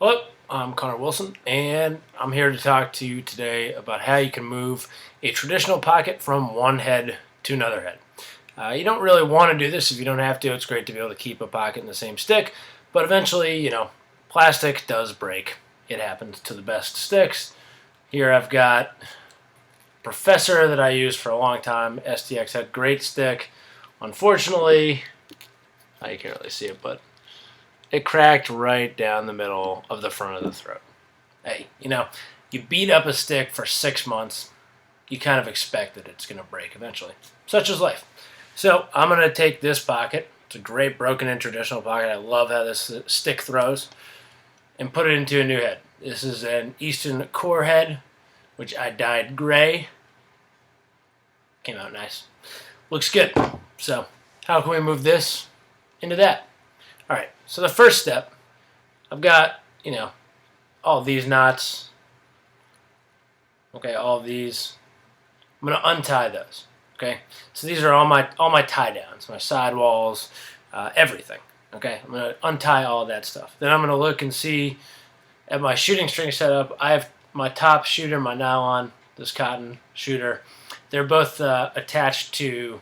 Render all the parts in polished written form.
Hello, I'm Connor Wilson, and I'm here to talk to you today about how you can move a traditional pocket from one head to another head. You don't really want to do this if you don't have to. It's great to be able to keep a pocket in the same stick, but eventually, plastic does break. It happens to the best sticks. Here I've got Professor that I used for a long time. STX had great stick. Unfortunately, you can't really see it, but it cracked right down the middle of the front of the throat. Hey, you beat up a stick for 6 months, you kind of expect that it's going to break eventually. Such is life. So I'm going to take this pocket. It's a great broken in traditional pocket. I love how this stick throws. And put it into a new head. This is an Eastern core head, which I dyed gray. Came out nice. Looks good. So how can we move this into that? All right, so the first step, I've got, all these knots. Okay, all of these. I'm going to untie those. Okay, so these are all my tie downs, my sidewalls, everything. Okay, I'm going to untie all of that stuff. Then I'm going to look and see at my shooting string setup. I have my top shooter, my nylon, this cotton shooter. They're both attached to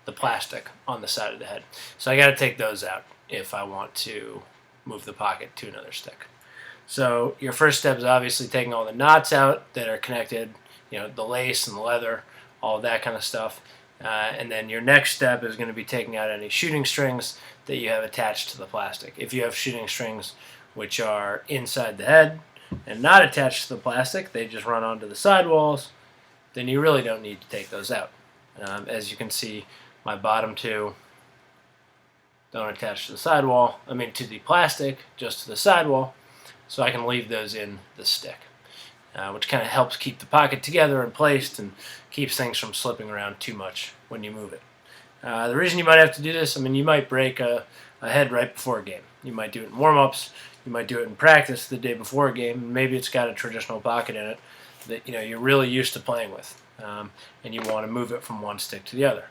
the plastic on the side of the head. So I got to take those out if I want to move the pocket to another stick. So your first step is obviously taking all the knots out that are connected, the lace and the leather, all of that kind of stuff. And then your next step is going to be taking out any shooting strings that you have attached to the plastic. If you have shooting strings which are inside the head and not attached to the plastic, they just run onto the sidewalls, then you really don't need to take those out. As you can see, my bottom two don't attach to the sidewall, to the plastic, just to the sidewall, so I can leave those in the stick, which kind of helps keep the pocket together and placed and keeps things from slipping around too much when you move it. The reason you might have to do this, you might break a head right before a game. You might do it in warm-ups, you might do it in practice the day before a game, and maybe it's got a traditional pocket in it that you're really used to playing with, and you want to move it from one stick to the other.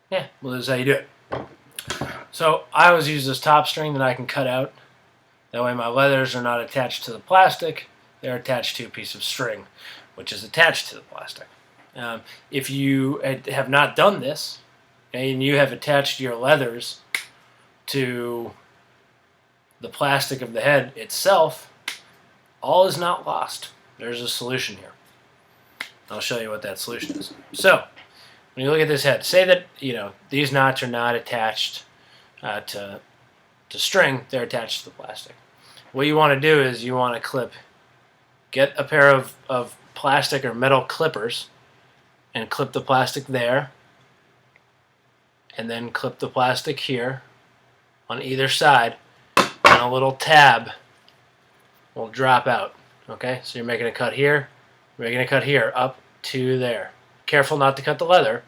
Yeah, well, this is how you do it. So I always use this top string that I can cut out. That way my leathers are not attached to the plastic. They're attached to a piece of string, which is attached to the plastic. If you have not done this, and you have attached your leathers to the plastic of the head itself, all is not lost. There's a solution here. I'll show you what that solution is. So, when you look at this head, say that these knots are not attached to string; they're attached to the plastic. What you want to do is you want to get a pair of plastic or metal clippers, and clip the plastic there, and then clip the plastic here on either side, and a little tab will drop out. Okay, so you're making a cut here, you're making a cut here, up to there. Careful not to cut the leather,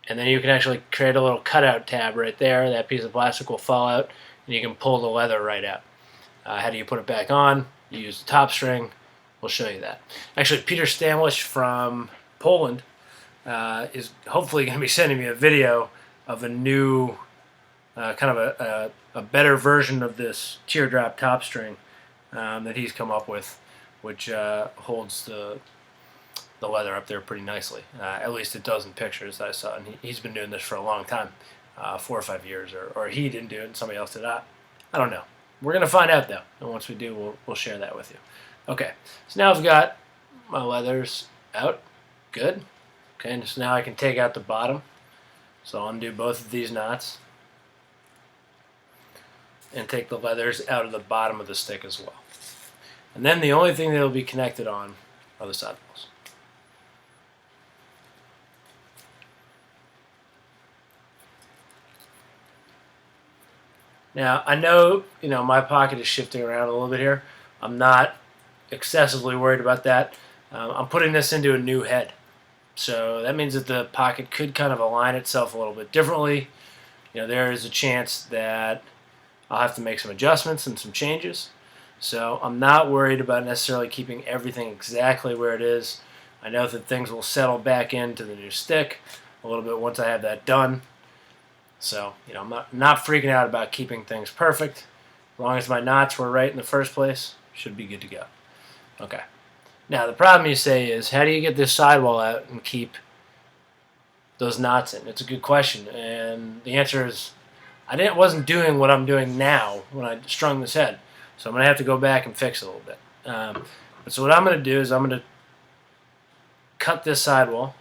and then you can actually create a little cutout tab right there. That piece of plastic will fall out, and you can pull the leather right out. How do you put it back on? You use the top string. We'll show you that. Actually, Piotr from Poland is hopefully going to be sending me a video of a new, kind of a better version of this teardrop top string that he's come up with, which holds the leather up there pretty nicely. At least it does in pictures that I saw. And he's been doing this for a long time, 4 or 5 years, or he didn't do it and somebody else did not. I don't know. We're going to find out though, and once we do, we'll share that with you. Okay, so now I've got my leathers out. Good. Okay, and so now I can take out the bottom. So I'll undo both of these knots and take the leathers out of the bottom of the stick as well. And then the only thing that will be connected on are the sidewalls. Now, I know, my pocket is shifting around a little bit here. I'm not excessively worried about that. I'm putting this into a new head. So that means that the pocket could kind of align itself a little bit differently. There is a chance that I'll have to make some adjustments and some changes. So I'm not worried about necessarily keeping everything exactly where it is. I know that things will settle back into the new stick a little bit once I have that done. So, I'm not freaking out about keeping things perfect. As long as my knots were right in the first place, should be good to go. Okay. Now the problem you say is, how do you get this sidewall out and keep those knots in? It's a good question, and the answer is wasn't doing what I'm doing now when I strung this head, so I'm going to have to go back and fix it a little bit. So what I'm going to do is I'm going to cut this sidewall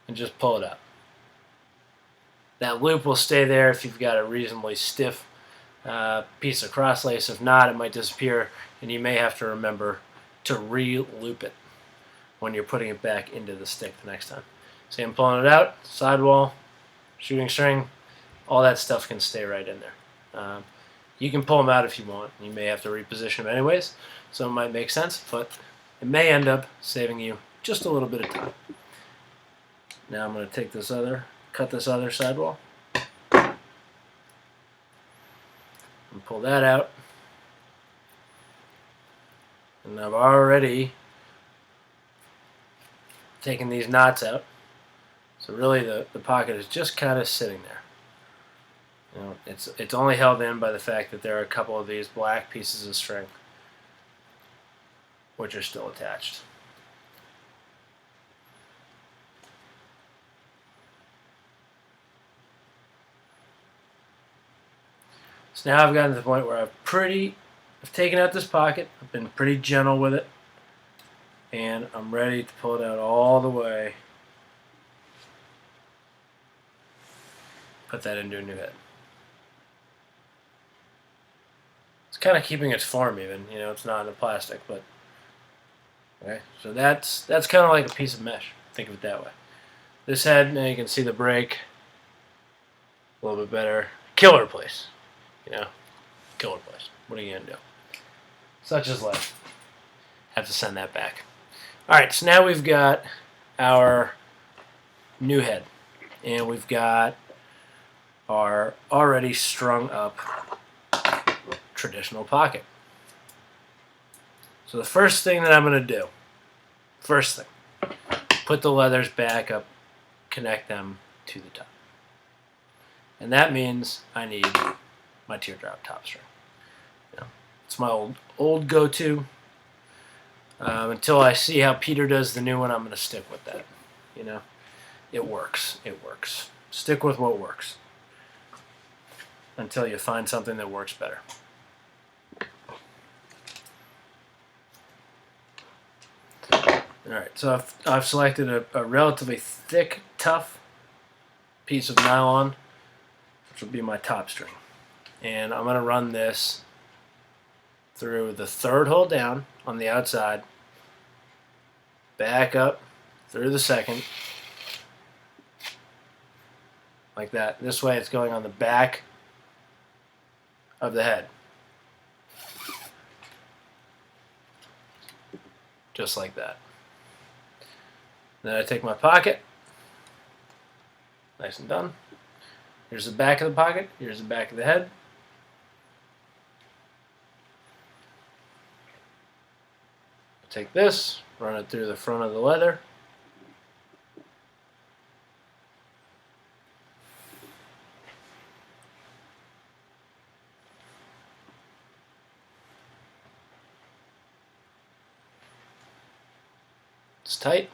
and just pull it up. That loop will stay there if you've got a reasonably stiff piece of cross lace. If not, it might disappear, and you may have to remember to re-loop it when you're putting it back into the stick the next time. See, I'm pulling it out, sidewall, shooting string, all that stuff can stay right in there. You can pull them out if you want. You may have to reposition them anyways, so it might make sense, but it may end up saving you just a little bit of time. Now I'm going to take cut this other sidewall, and pull that out. And I've already taken these knots out. So really the pocket is just kind of sitting there. You know, it's only held in by the fact that there are a couple of these black pieces of string which are still attached. So now I've gotten to the point where I've taken out this pocket, I've been pretty gentle with it, and I'm ready to pull it out all the way, put that into a new head. It's kind of keeping its form even, you know, it's not in the plastic, but okay, so that's kind of like a piece of mesh, think of it that way. This head, now you can see the break a little bit better. Killer place. You know, killer place. What are you going to do? Such is life. Have to send that back. Alright, so now we've got our new head. And we've got our already strung up traditional pocket. So the first thing that I'm going to do, put the leathers back up, connect them to the top. And that means I need my teardrop top string. You know, it's my old go-to. Until I see how Peter does the new one, I'm going to stick with that. You know, it works. It works. Stick with what works until you find something that works better. Alright, so I've selected a relatively thick, tough piece of nylon, which will be my top string. And I'm going to run this through the third hole down on the outside, back up through the second, like that. This way it's going on the back of the head. Just like that. Then I take my pocket, nice and done. Here's the back of the pocket, here's the back of the head. Take this, run it through the front of the leather. It's tight.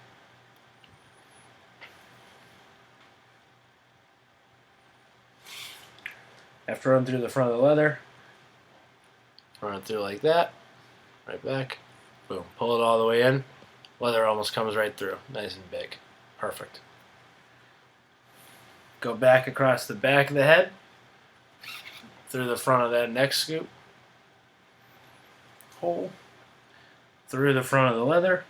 After running through the front of the leather, run it through like that, right back, boom, pull it all the way in, leather almost comes right through, nice and big, perfect. Go back across the back of the head, through the front of that next scoop, hole, through the front of the leather,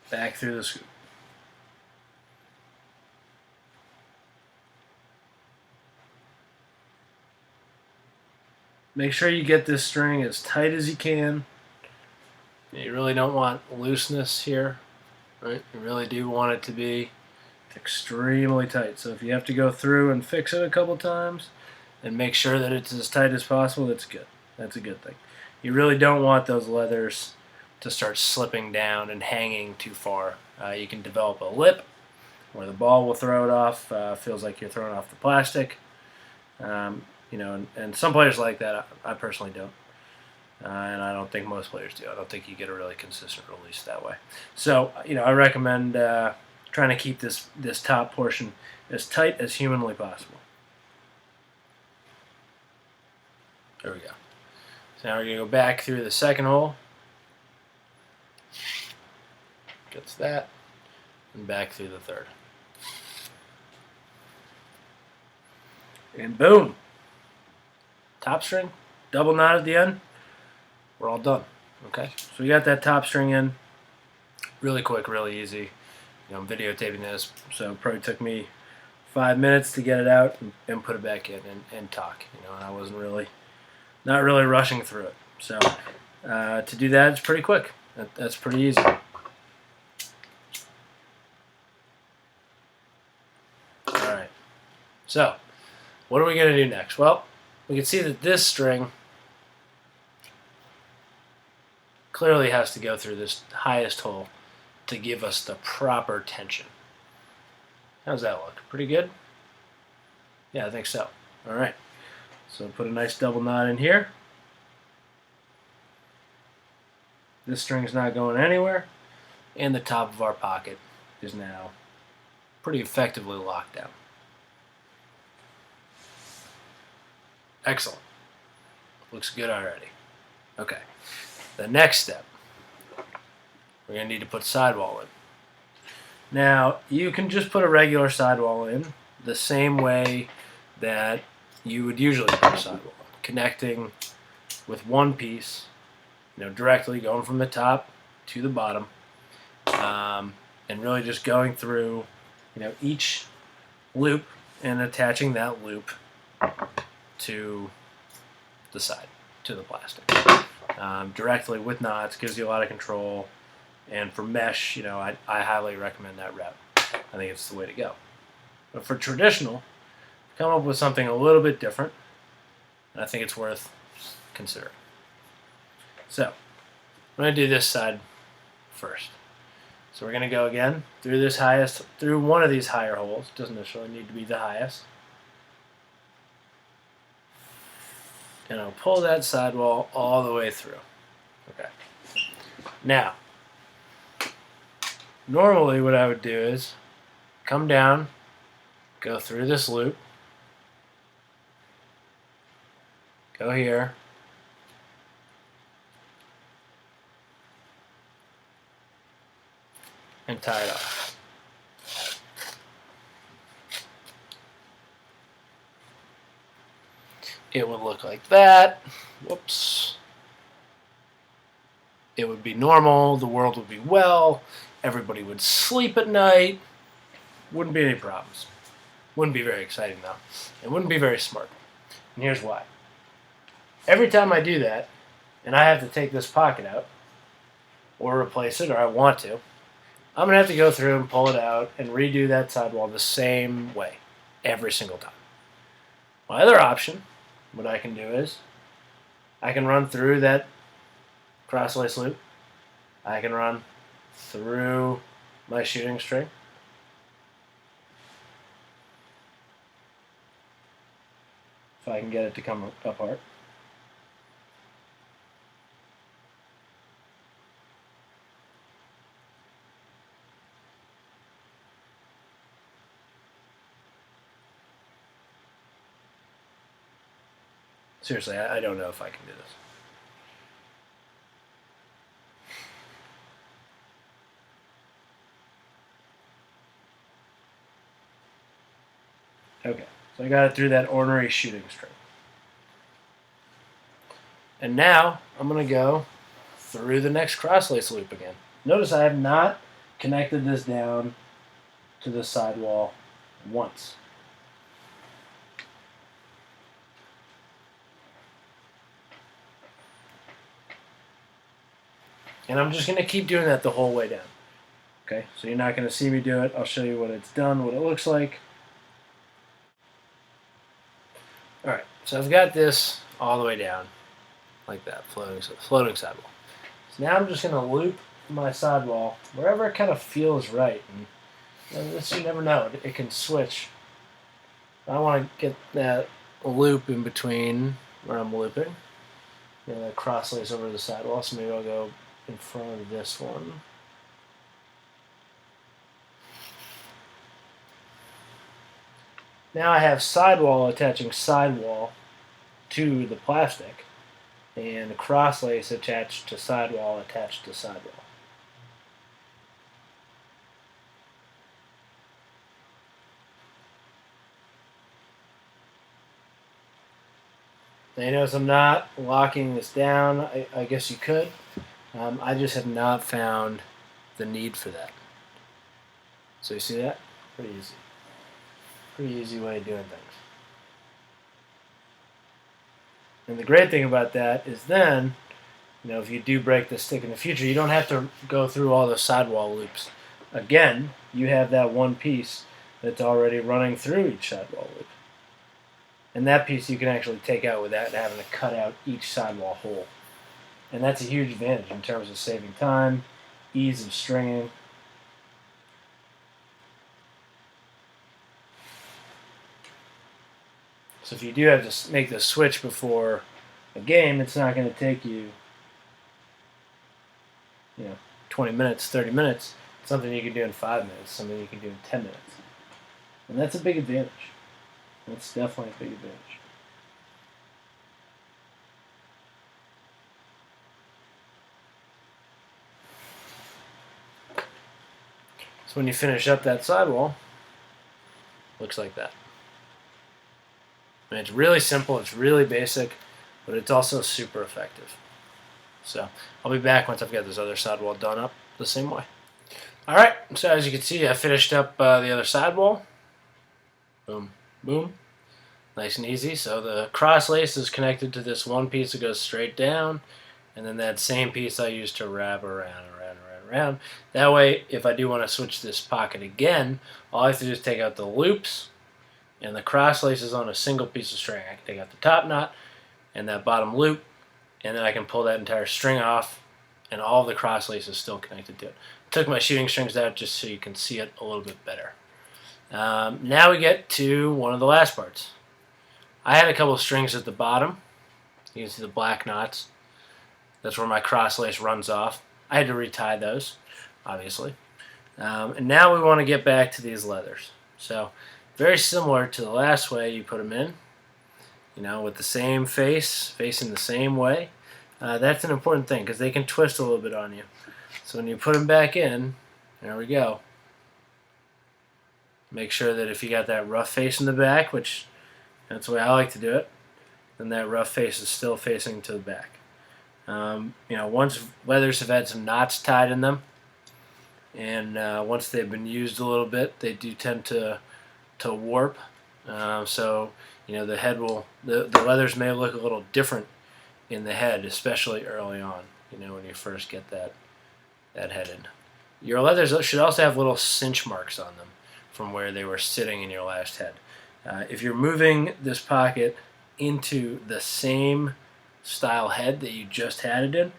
back through the scoop. Make sure you get this string as tight as you can. You really don't want looseness here, right? You really do want it to be extremely tight. So if you have to go through and fix it a couple times and make sure that it's as tight as possible, that's good. That's a good thing. You really don't want those leathers to start slipping down and hanging too far. You can develop a lip, where the ball will throw it off. Feels like you're throwing off the plastic. You know, and some players like that. I personally don't. And I don't think most players do. I don't think you get a really consistent release that way. So, you know, I recommend trying to keep this top portion as tight as humanly possible. There we go. So now we're going to go back through the second hole. Gets that. And back through the third. And boom. Top string. Double knot at the end. We're all done. Okay. So we got that top string in. Really quick, really easy. You know, I'm videotaping this, so it probably took me 5 minutes to get it out and put it back in and talk. You know, and I wasn't really, not really rushing through it. So to do that, it's pretty quick. That's pretty easy. All right. So what are we going to do next? Well, we can see that this string clearly has to go through this highest hole to give us the proper tension. How's that look? Pretty good? Yeah, I think so. All right. So put a nice double knot in here. This string's not going anywhere. And the top of our pocket is now pretty effectively locked down. Excellent. Looks good already. Okay. The next step, we're going to need to put sidewall in. Now, you can just put a regular sidewall in the same way that you would usually put a sidewall, connecting with one piece, you know, directly going from the top to the bottom, and really just going through, you know, each loop and attaching that loop to the side, to the plastic. Directly with knots gives you a lot of control, and for mesh, you know, I highly recommend that route. I think it's the way to go. But for traditional, come up with something a little bit different, and I think it's worth considering. So I'm going to do this side first. So we're going to go again through one of these higher holes. Doesn't necessarily need to be the highest. And I'll pull that sidewall all the way through. Okay. Now, normally what I would do is come down, go through this loop, go here, and tie it off. It would look like that. Whoops. It would be normal. The world would be well. Everybody would sleep at night. Wouldn't be any problems. Wouldn't be very exciting, though. It wouldn't be very smart. And here's why. Every time I do that, and I have to take this pocket out, or replace it, or I want to, I'm going to have to go through and pull it out and redo that sidewall the same way every single time. My other option, what I can do is I can run through that cross lace loop. I can run through my shooting string. If I can get it to come apart. Seriously, I don't know if I can do this. Okay, so I got it through that ordinary shooting string. And now I'm going to go through the next cross lace loop again. Notice I have not connected this down to the sidewall once. And I'm just going to keep doing that the whole way down. Okay, so you're not going to see me do it. I'll show you what it's done, what it looks like. Alright, so I've got this all the way down, like that, floating sidewall. So now I'm just going to loop my sidewall wherever it kind of feels right. And And this, you never know. It can switch. I want to get that loop in between where I'm looping. That cross lace over the sidewall, so maybe I'll go in front of this one. Now I have sidewall attaching sidewall to the plastic, and the cross lace attached to sidewall attached to sidewall. Now you notice I'm not locking this down. I guess you could. I just have not found the need for that. So you see that? Pretty easy. Pretty easy way of doing things. And the great thing about that is then, if you do break the stick in the future, you don't have to go through all those sidewall loops. Again, you have that one piece that's already running through each sidewall loop. And that piece you can actually take out without having to cut out each sidewall hole. And that's a huge advantage in terms of saving time, ease of stringing. So if you do have to make the switch before a game, it's not going to take you, 20 minutes, 30 minutes. It's something you can do in 5 minutes, something you can do in 10 minutes. And that's a big advantage. That's definitely a big advantage. So when you finish up that sidewall, looks like that. And it's really simple, it's really basic, but it's also super effective. So I'll be back once I've got this other sidewall done up the same way. Alright, so as you can see, I finished up the other sidewall. Boom, boom. Nice and easy. So the cross lace is connected to this one piece that goes straight down, and then that same piece I use to wrap around. That way, if I do want to switch this pocket again, all I have to do is take out the loops, and the cross lace is on a single piece of string. I can take out the top knot and that bottom loop, and then I can pull that entire string off, and all of the cross lace is still connected to it. I took my shooting strings out just so you can see it a little bit better. Now we get to one of the last parts. I had a couple of strings at the bottom. You can see the black knots. That's where my cross lace runs off. I had to retie those, obviously. And now we want to get back to these leathers. So very similar to the last way you put them in, with the same face, facing the same way. That's an important thing because they can twist a little bit on you. So when you put them back in, there we go. Make sure that if you got that rough face in the back, which that's the way I like to do it, then that rough face is still facing to the back. Once leathers have had some knots tied in them, and once they've been used a little bit, they do tend to warp. So the head the leathers may look a little different in the head, especially early on. When you first get that head in. Your leathers should also have little cinch marks on them from where they were sitting in your last head. If you're moving this pocket into the same style head that you just had it in,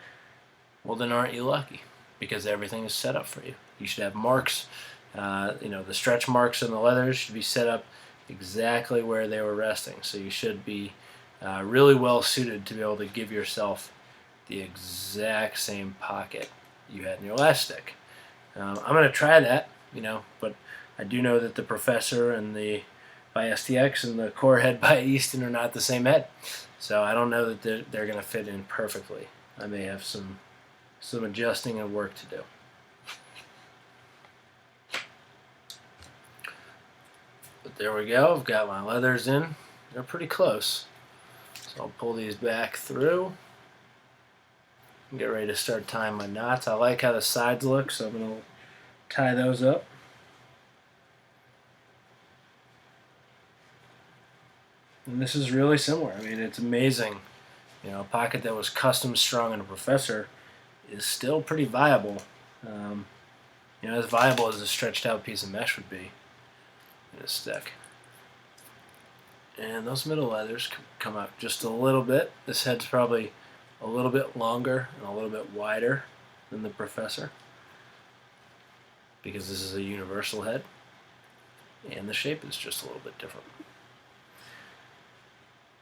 well then aren't you lucky? Because everything is set up for you. You should have marks. The stretch marks on the leathers should be set up exactly where they were resting. So you should be really well suited to be able to give yourself the exact same pocket you had in your last stick. I'm going to try that, but I do know that the Professor and the by STX and the core head by Easton are not the same head. So I don't know that they're going to fit in perfectly. I may have some adjusting and work to do. But there we go. I've got my leathers in. They're pretty close. So I'll pull these back through and get ready to start tying my knots. I like how the sides look, so I'm going to tie those up. And this is really similar. I mean, it's amazing. A pocket that was custom strung in a Professor is still pretty viable. As viable as a stretched out piece of mesh would be in a stick. And those middle leathers come out just a little bit. This head's probably a little bit longer and a little bit wider than the Professor because this is a universal head. and the shape is just a little bit different.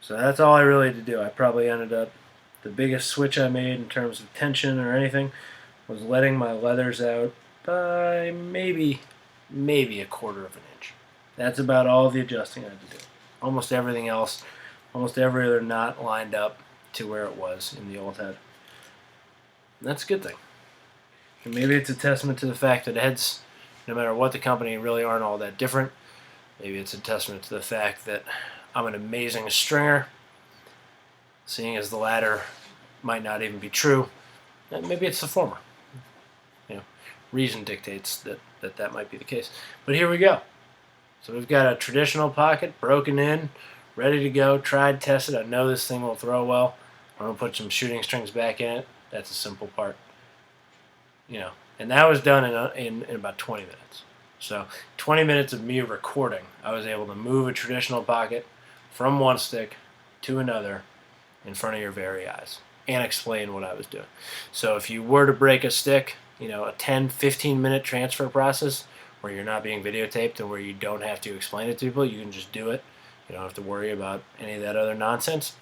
So that's all I really had to do. I probably ended up, the biggest switch I made in terms of tension or anything was letting my leathers out by maybe a quarter of an inch. That's about all the adjusting I had to do. Almost everything else, almost every other knot lined up to where it was in the old head. And that's a good thing. And maybe it's a testament to the fact that heads, no matter what the company, really aren't all that different. Maybe it's a testament to the fact that I'm an amazing stringer, seeing as the latter might not even be true. And maybe it's the former. Reason dictates that might be the case. But here we go. So we've got a traditional pocket broken in, ready to go, tried, tested. I know this thing will throw well. I'm going to put some shooting strings back in it. That's a simple part. And that was done in about 20 minutes. So 20 minutes of me recording, I was able to move a traditional pocket from one stick to another in front of your very eyes and explain what I was doing. So if you were to break a stick, a 10-15 minute transfer process where you're not being videotaped and where you don't have to explain it to people, you can just do it. You don't have to worry about any of that other nonsense.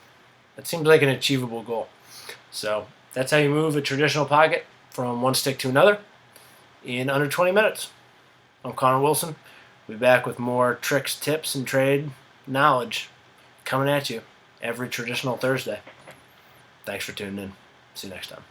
That seems like an achievable goal. So that's how you move a traditional pocket from one stick to another in under 20 minutes. I'm Connor Wilson. We'll be back with more tricks, tips, and trade knowledge coming at you every traditional Thursday. Thanks for tuning in. See you next time.